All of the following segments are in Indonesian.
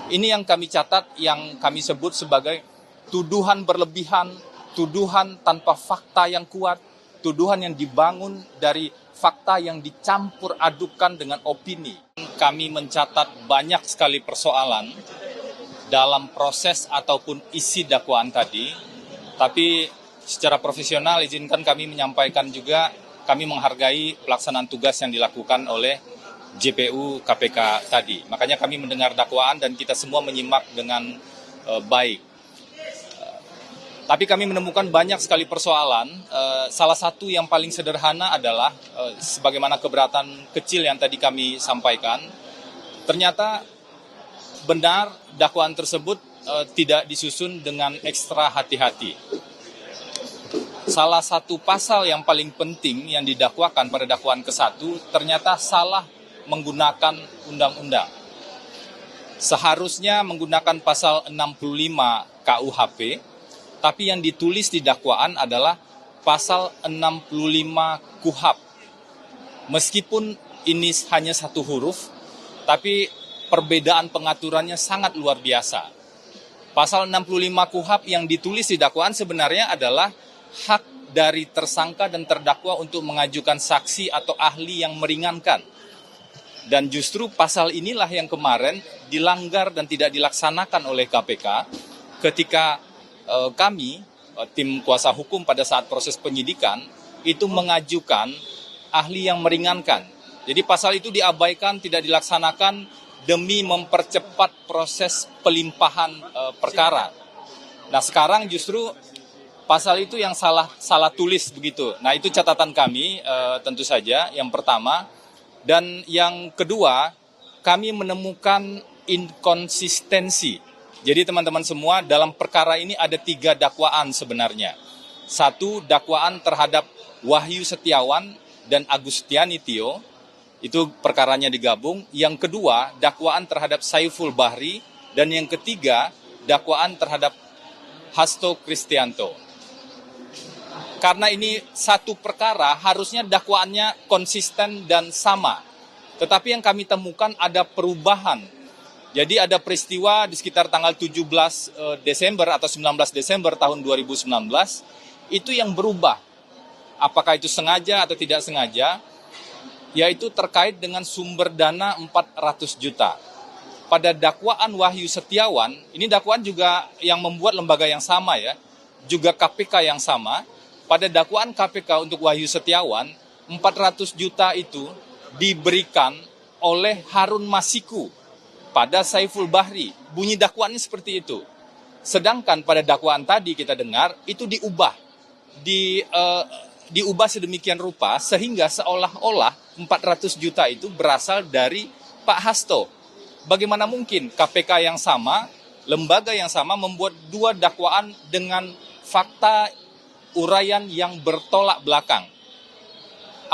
Ini yang kami catat, yang kami sebut sebagai tuduhan berlebihan, tuduhan tanpa fakta yang kuat, tuduhan yang dibangun dari fakta yang dicampur adukan dengan opini. Kami mencatat banyak sekali persoalan dalam proses ataupun isi dakwaan tadi, tapi secara profesional izinkan kami menyampaikan juga kami menghargai pelaksanaan tugas yang dilakukan oleh JPU KPK tadi. Makanya kami mendengar dakwaan dan kita semua menyimak dengan baik. Tapi kami menemukan banyak sekali persoalan. Salah satu yang paling sederhana adalah sebagaimana keberatan kecil yang tadi kami sampaikan. Ternyata benar dakwaan tersebut tidak disusun dengan ekstra hati-hati. Salah satu pasal yang paling penting yang didakwakan pada dakwaan ke-1 ternyata salah menggunakan undang-undang. Seharusnya menggunakan pasal 65 KUHP, tapi yang ditulis di dakwaan adalah pasal 65 KUHAP. Meskipun ini hanya satu huruf, tapi perbedaan pengaturannya sangat luar biasa. Pasal 65 KUHAP yang ditulis di dakwaan sebenarnya adalah hak dari tersangka dan terdakwa untuk mengajukan saksi atau ahli yang meringankan. Dan justru pasal inilah yang kemarin dilanggar dan tidak dilaksanakan oleh KPK ketika kami, tim kuasa hukum pada saat proses penyidikan, itu mengajukan ahli yang meringankan. Jadi pasal itu diabaikan, tidak dilaksanakan demi mempercepat proses pelimpahan perkara. Nah sekarang justru pasal itu yang salah tulis begitu. Nah itu catatan kami tentu saja yang pertama. Dan yang kedua, kami menemukan inkonsistensi. Jadi teman-teman semua, dalam perkara ini ada 3 dakwaan sebenarnya. 1, dakwaan terhadap Wahyu Setiawan dan Agustiani Tio, itu perkaranya digabung. Yang kedua, dakwaan terhadap Saiful Bahri. Dan yang ketiga, dakwaan terhadap Hasto Kristianto. Karena ini satu perkara, harusnya dakwaannya konsisten dan sama. Tetapi yang kami temukan ada perubahan. Jadi ada peristiwa di sekitar tanggal 17 Desember atau 19 Desember tahun 2019, itu yang berubah. Apakah itu sengaja atau tidak sengaja, yaitu terkait dengan sumber dana 400 juta. Pada dakwaan Wahyu Setiawan, ini dakwaan juga yang membuat lembaga yang sama ya, juga KPK yang sama. Pada dakwaan KPK untuk Wahyu Setiawan, 400 juta itu diberikan oleh Harun Masiku pada Saiful Bahri. Bunyi dakwaannya seperti itu. Sedangkan pada dakwaan tadi kita dengar, itu diubah. Diubah sedemikian rupa sehingga seolah-olah 400 juta itu berasal dari Pak Hasto. Bagaimana mungkin KPK yang sama, lembaga yang sama membuat 2 dakwaan dengan fakta uraian yang bertolak belakang?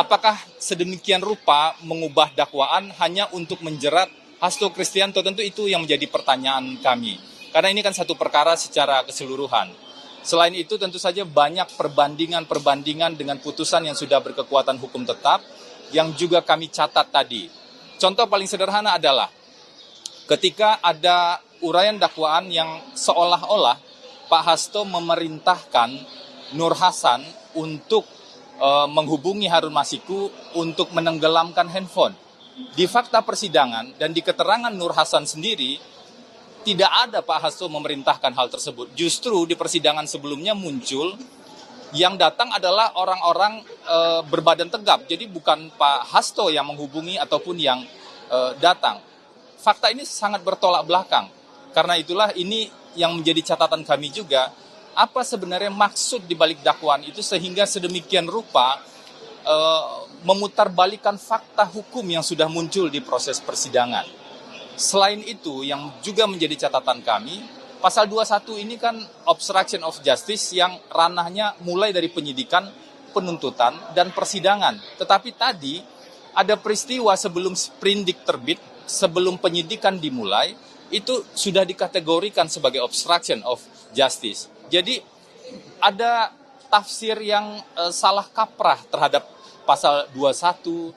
Apakah sedemikian rupa mengubah dakwaan hanya untuk menjerat Hasto Kristianto? Tentu itu yang menjadi pertanyaan kami. Karena ini kan satu perkara secara keseluruhan. Selain itu tentu saja banyak perbandingan-perbandingan dengan putusan yang sudah berkekuatan hukum tetap yang juga kami catat tadi. Contoh paling sederhana adalah ketika ada uraian dakwaan yang seolah-olah Pak Hasto memerintahkan Nur Hasan untuk menghubungi Harun Masiku untuk menenggelamkan handphone. Di fakta persidangan dan di keterangan Nur Hasan sendiri, tidak ada Pak Hasto memerintahkan hal tersebut. Justru di persidangan sebelumnya muncul yang datang adalah orang-orang berbadan tegap. Jadi bukan Pak Hasto yang menghubungi ataupun yang datang. Fakta ini sangat bertolak belakang. Karena itulah ini yang menjadi catatan kami juga. Apa sebenarnya maksud di balik dakwaan itu sehingga sedemikian rupa memutarbalikkan fakta hukum yang sudah muncul di proses persidangan. Selain itu yang juga menjadi catatan kami, pasal 21 ini kan obstruction of justice yang ranahnya mulai dari penyidikan, penuntutan, dan persidangan. Tetapi tadi ada peristiwa sebelum sprindik terbit, sebelum penyidikan dimulai, itu sudah dikategorikan sebagai obstruction of justice. Jadi ada tafsir yang salah kaprah terhadap pasal 21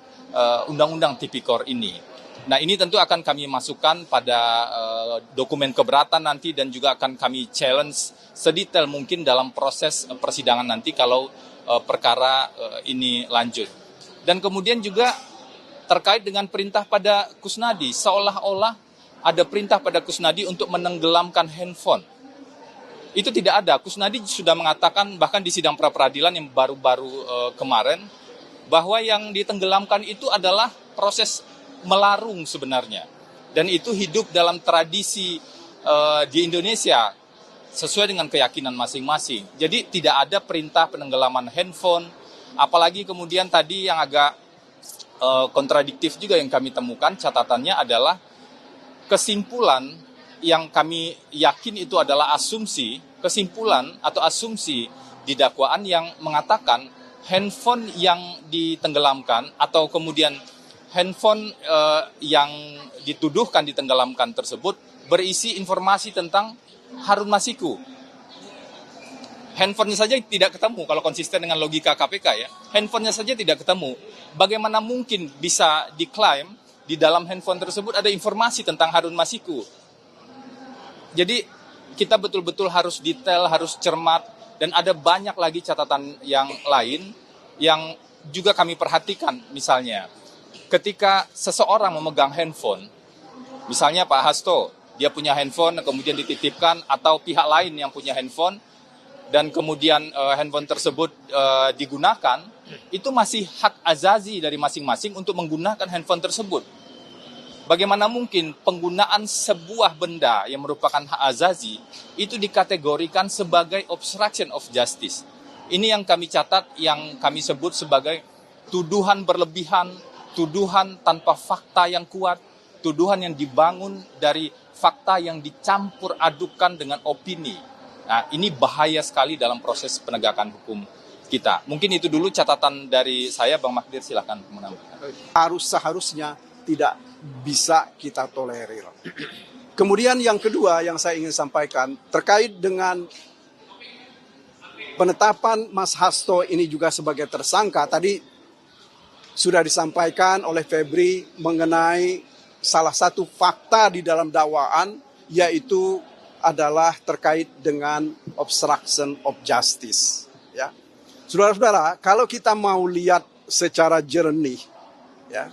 Undang-Undang Tipikor ini. Nah, ini tentu akan kami masukkan pada dokumen keberatan nanti dan juga akan kami challenge sedetail mungkin dalam proses persidangan nanti kalau perkara ini lanjut. Dan kemudian juga terkait dengan perintah pada Kusnadi, seolah-olah ada perintah pada Kusnadi untuk menenggelamkan handphone. Itu tidak ada. Kusnadi sudah mengatakan bahkan di sidang pra-peradilan yang baru-baru kemarin bahwa yang ditenggelamkan itu adalah proses melarung sebenarnya. Dan itu hidup dalam tradisi di Indonesia sesuai dengan keyakinan masing-masing. Jadi tidak ada perintah penenggelaman handphone, apalagi kemudian tadi yang agak kontradiktif juga yang kami temukan catatannya adalah kesimpulan yang kami yakin itu adalah kesimpulan atau asumsi di dakwaan yang mengatakan handphone yang ditenggelamkan atau kemudian handphone yang dituduhkan ditenggelamkan tersebut berisi informasi tentang Harun Masiku. Handphonenya saja tidak ketemu kalau konsisten dengan logika KPK ya. Handphonenya saja tidak ketemu. Bagaimana mungkin bisa diklaim di dalam handphone tersebut ada informasi tentang Harun Masiku? Jadi kita betul-betul harus detail, harus cermat, dan ada banyak lagi catatan yang lain yang juga kami perhatikan. Misalnya, ketika seseorang memegang handphone, misalnya Pak Hasto, dia punya handphone kemudian dititipkan atau pihak lain yang punya handphone dan kemudian handphone tersebut digunakan, itu masih hak azazi dari masing-masing untuk menggunakan handphone tersebut. Bagaimana mungkin penggunaan sebuah benda yang merupakan hak azazi itu dikategorikan sebagai obstruction of justice? Ini yang kami catat, yang kami sebut sebagai tuduhan berlebihan, tuduhan tanpa fakta yang kuat, tuduhan yang dibangun dari fakta yang dicampur adukan dengan opini. Nah, ini bahaya sekali dalam proses penegakan hukum kita. Mungkin itu dulu catatan dari saya, Bang Magdir, silakan menambahkan. Seharusnya tidak bisa kita tolerir. Kemudian yang kedua yang saya ingin sampaikan terkait dengan penetapan Mas Hasto ini juga sebagai tersangka. Tadi sudah disampaikan oleh Febri mengenai salah satu fakta di dalam dakwaan, yaitu adalah terkait dengan obstruction of justice. Ya, saudara-saudara, kalau kita mau lihat secara jernih, ya,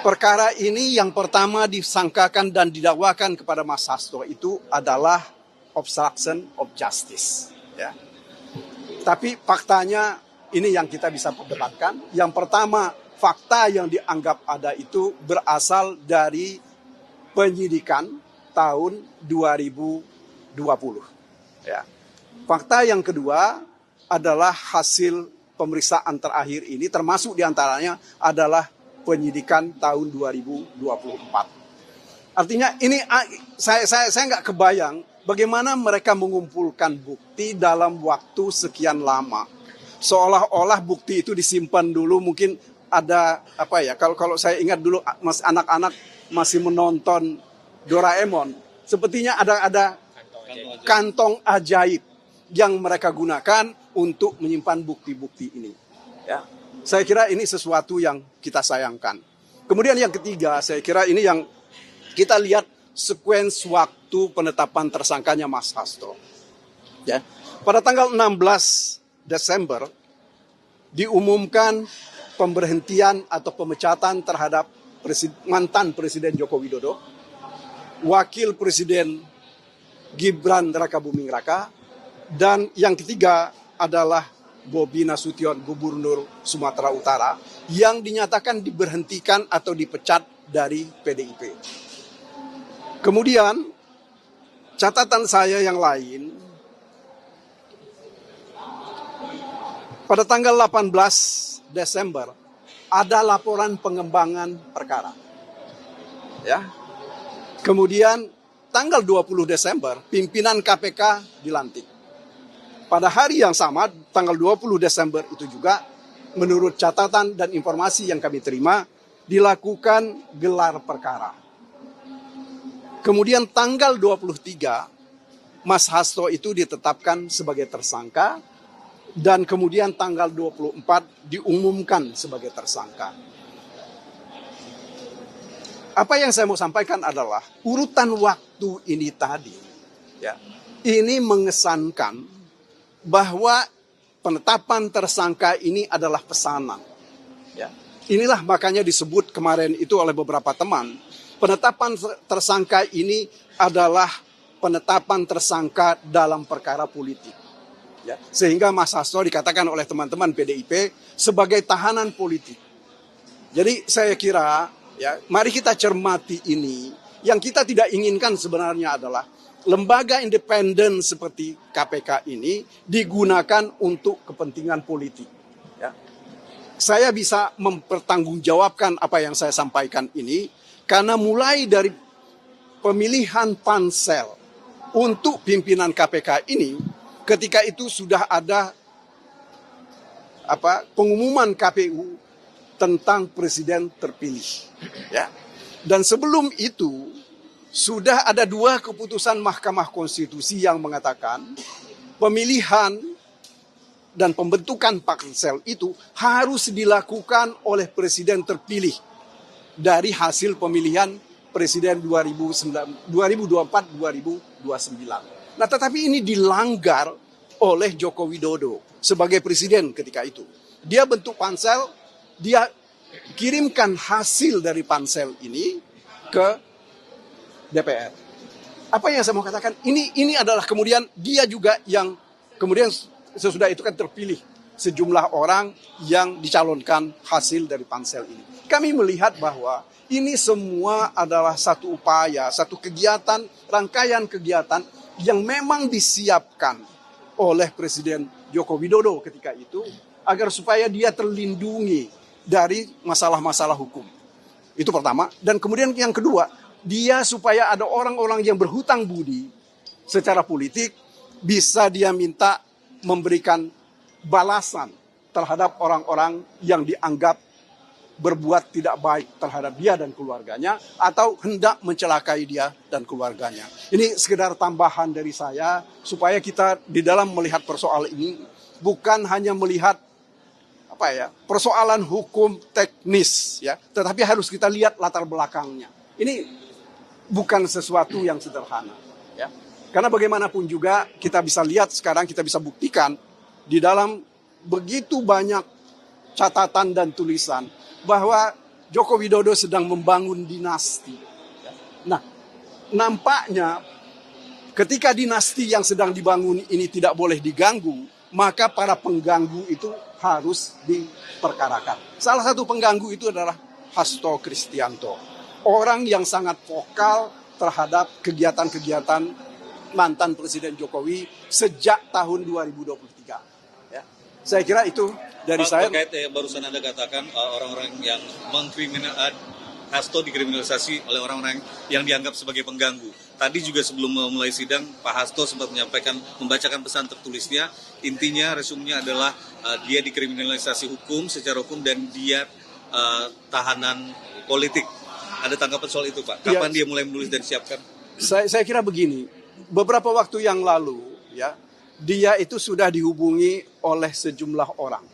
perkara ini yang pertama disangkakan dan didakwakan kepada Mas Hasto itu adalah obstruction of justice. Ya. Tapi faktanya ini yang kita bisa perdebatkan. Yang pertama, fakta yang dianggap ada itu berasal dari penyidikan tahun 2020. Ya. Fakta yang kedua adalah hasil pemeriksaan terakhir ini, termasuk diantaranya adalah penyidikan tahun 2024. Artinya ini saya nggak kebayang bagaimana mereka mengumpulkan bukti dalam waktu sekian lama. Seolah-olah bukti itu disimpan dulu, mungkin ada apa ya? Kalau saya ingat dulu anak-anak masih menonton Doraemon, sepertinya ada kantong ajaib yang mereka gunakan untuk menyimpan bukti-bukti ini. Ya. Saya kira ini sesuatu yang kita sayangkan. Kemudian yang ketiga, saya kira ini yang kita lihat sekuens waktu penetapan tersangkanya Mas Hasto. Ya. Pada tanggal 16 Desember diumumkan pemberhentian atau pemecatan terhadap mantan Presiden Joko Widodo, Wakil Presiden Gibran Rakabuming Raka, dan yang ketiga adalah Bobi Nasution, Gubernur Sumatera Utara, yang dinyatakan diberhentikan atau dipecat dari PDIP. Kemudian, catatan saya yang lain, pada tanggal 18 Desember, ada laporan pengembangan perkara. Ya. Kemudian, tanggal 20 Desember, pimpinan KPK dilantik. Pada hari yang sama, tanggal 20 Desember itu juga, menurut catatan dan informasi yang kami terima, dilakukan gelar perkara. Kemudian tanggal 23, Mas Hasto itu ditetapkan sebagai tersangka, dan kemudian tanggal 24 diumumkan sebagai tersangka. apa yang saya mau sampaikan adalah urutan waktu ini tadi, ya, ini mengesankan bahwa penetapan tersangka ini adalah pesanan. Ya. Inilah makanya disebut kemarin itu oleh beberapa teman, penetapan tersangka ini adalah penetapan tersangka dalam perkara politik. Ya. Sehingga Mas Hasto dikatakan oleh teman-teman PDIP sebagai tahanan politik. Jadi saya kira, ya, mari kita cermati ini. Yang kita tidak inginkan sebenarnya adalah lembaga independen seperti KPK ini digunakan untuk kepentingan politik. Ya. Saya bisa mempertanggungjawabkan apa yang saya sampaikan ini karena mulai dari pemilihan pansel untuk pimpinan KPK ini, ketika itu sudah ada pengumuman KPU tentang presiden terpilih. Ya. Dan sebelum itu sudah ada 2 keputusan Mahkamah Konstitusi yang mengatakan pemilihan dan pembentukan pansel itu harus dilakukan oleh presiden terpilih dari hasil pemilihan presiden 2024-2029. Nah, tetapi ini dilanggar oleh Joko Widodo sebagai presiden ketika itu. Dia bentuk pansel, dia kirimkan hasil dari pansel ini ke DPR. Apa yang saya mau katakan? Ini adalah kemudian dia juga yang kemudian sesudah itu kan terpilih sejumlah orang yang dicalonkan hasil dari pansel ini. Kami melihat bahwa ini semua adalah satu upaya, satu kegiatan, rangkaian kegiatan yang memang disiapkan oleh Presiden Joko Widodo ketika itu agar supaya dia terlindungi dari masalah-masalah hukum. Itu pertama. Dan kemudian yang kedua, dia supaya ada orang-orang yang berhutang budi secara politik bisa dia minta memberikan balasan terhadap orang-orang yang dianggap berbuat tidak baik terhadap dia dan keluarganya atau hendak mencelakai dia dan keluarganya. Ini sekedar tambahan dari saya supaya kita di dalam melihat persoalan ini bukan hanya melihat persoalan hukum teknis, ya, tetapi harus kita lihat latar belakangnya. Ini bukan sesuatu yang sederhana, ya. Karena bagaimanapun juga kita bisa lihat sekarang, kita bisa buktikan di dalam begitu banyak catatan dan tulisan bahwa Joko Widodo sedang membangun dinasti. Nah, nampaknya ketika dinasti yang sedang dibangun ini tidak boleh diganggu, maka para pengganggu itu harus diperkarakan. Salah satu pengganggu itu adalah Hasto Kristianto. Orang yang sangat vokal terhadap kegiatan-kegiatan mantan Presiden Jokowi sejak tahun 2023. Ya. Saya kira itu dari Pak, saya. terkait barusan Anda katakan orang-orang yang Hasto dikriminalisasi oleh orang-orang yang dianggap sebagai pengganggu. Tadi juga sebelum memulai sidang, Pak Hasto sempat membacakan pesan tertulisnya. Intinya, resumnya adalah dia dikriminalisasi hukum, secara hukum, dan dia tahanan politik. Ada tanggapan soal itu, Pak? Kapan dia mulai menulis dan siapkan? Saya kira begini, beberapa waktu yang lalu, ya, dia itu sudah dihubungi oleh sejumlah orang,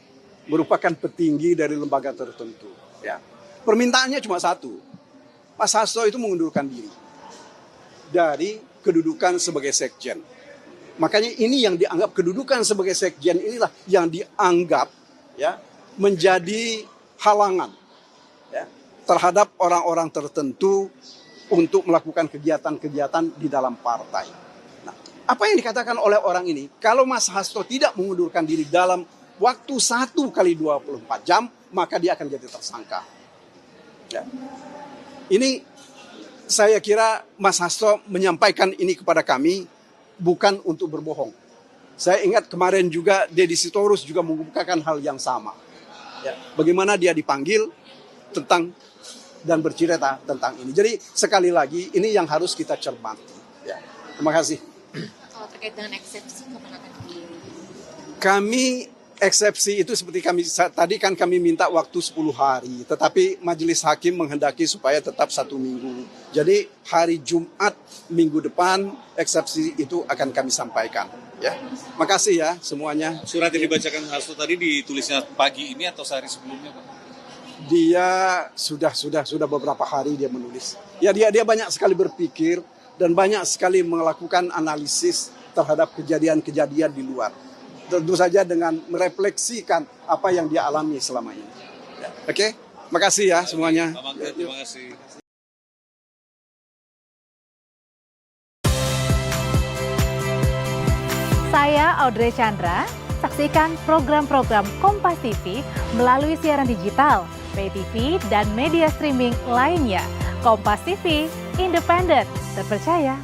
merupakan petinggi dari lembaga tertentu. Ya. Permintaannya cuma satu, Mas Hasto itu mengundurkan diri dari kedudukan sebagai sekjen. Makanya ini yang dianggap kedudukan sebagai sekjen inilah yang dianggap, ya, menjadi halangan, ya, terhadap orang-orang tertentu untuk melakukan kegiatan-kegiatan di dalam partai. Nah, apa yang dikatakan oleh orang ini, kalau Mas Hasto tidak mengundurkan diri dalam waktu 1 kali 24 jam, maka dia akan jadi tersangka. Ya. Ini saya kira Mas Hasto menyampaikan ini kepada kami bukan untuk berbohong. Saya ingat kemarin juga Deddy Sitorus juga mengungkapkan hal yang sama. Ya. Bagaimana dia dipanggil tentang dan bercerita tentang ini. Jadi sekali lagi ini yang harus kita cermati. Ya. Terima kasih. Kalau terkait dengan eksepsi, kapan akan Kami eksepsi itu seperti tadi kan kami minta waktu 10 hari. Tetapi majelis hakim menghendaki supaya tetap 1 minggu. Jadi hari Jumat minggu depan eksepsi itu akan kami sampaikan. Ya. Makasih ya semuanya. Surat yang dibacakan Hasto tadi ditulisnya pagi ini atau sehari sebelumnya, Pak? dia sudah beberapa hari dia menulis. Ya dia banyak sekali berpikir dan banyak sekali melakukan analisis terhadap kejadian-kejadian di luar. Tentu saja dengan merefleksikan apa yang dia alami selama ini. Ya, oke, makasih ya semuanya. Pak Mangga, terima kasih. Saya Audrey Chandra, saksikan program-program Kompas TV melalui siaran digital, pay TV, dan media streaming lainnya. Kompas TV, independen, terpercaya,